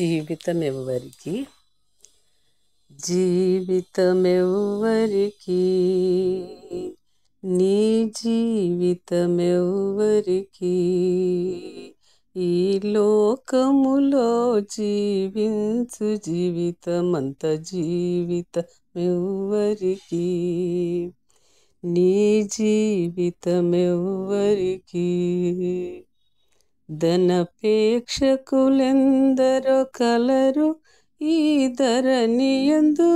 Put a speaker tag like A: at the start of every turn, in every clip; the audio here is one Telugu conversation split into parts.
A: జీవితమెవ్వరికి జీవితమెవ్వరికి నీ జీవితమెవ్వరికి ఈ లోకములో జీవించు జీవితమంత జీవితమెవ్వరికి నీ జీవితమెవ్వరికి ధనపేక్షకులెందరో కలరు ఈ ధరణియందు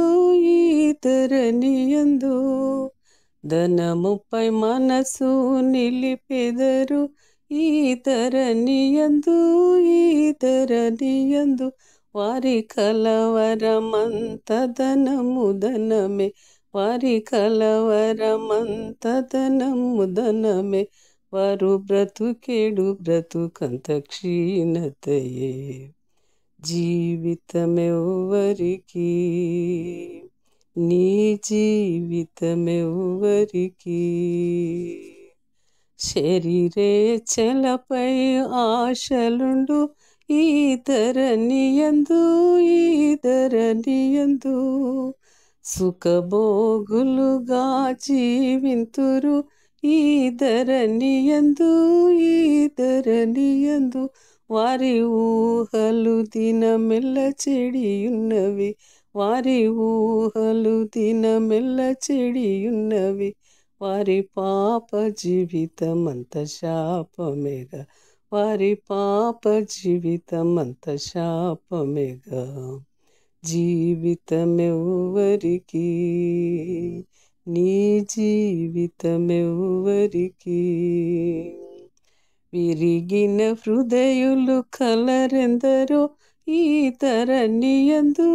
A: ధనముపై మనసు నిలిపెదరు ఈ ధరణియందు వారి కలవరమంత ధనమే వారి కలవరమంత ధనమే వారు బ్రతుకంత క్షీణతయే జీవితమెవ్వరికి నీ జీవితమెవ్వరికి శరీరేచ్ఛలపై ఆశలుండు ఈ ధరణియందు సుఖభోగులుగా జీవింతురు ఈ ధరణియందు వారి ఊహలు దినమెల్ల చెడియున్నవి వారి ఊహలు దినమెల్ల చెడియున్నవి వారి పాప జీవితమంత శాపమేగా వారి పాప జీవితమంత శాపమేగా జీవితమెవ్వరికి నీ జీవితమెవ్వరికి విరిగిన హృదయులు కలరెందరో ఈ ధరణియందు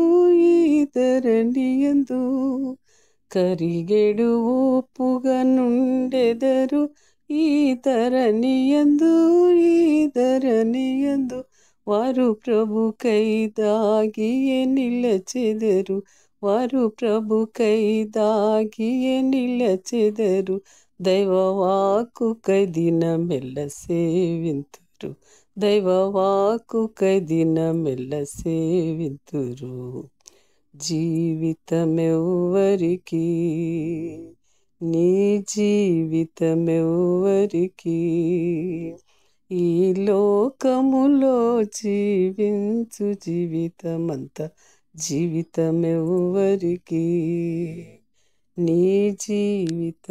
A: కరిగెడు ఊపుగా నుండెదరు ఈ ధరణియందు వారు ప్రభుకై దాగియే నిలచెదరు వారు ప్రభుకై దాగియే నిలచెదరు దైవవాక్కుకై దినమెల్ల సేవింతురు దైవవాక్కుకై దినమెల్ల సేవింతురు జీవితమెవ్వరికి నీ జీవితమెవ్వరికి ఈ లోకములో జీవించు జీవితమంత జీవితమెవ్వరికి నీ జీవితమెవ్వరికి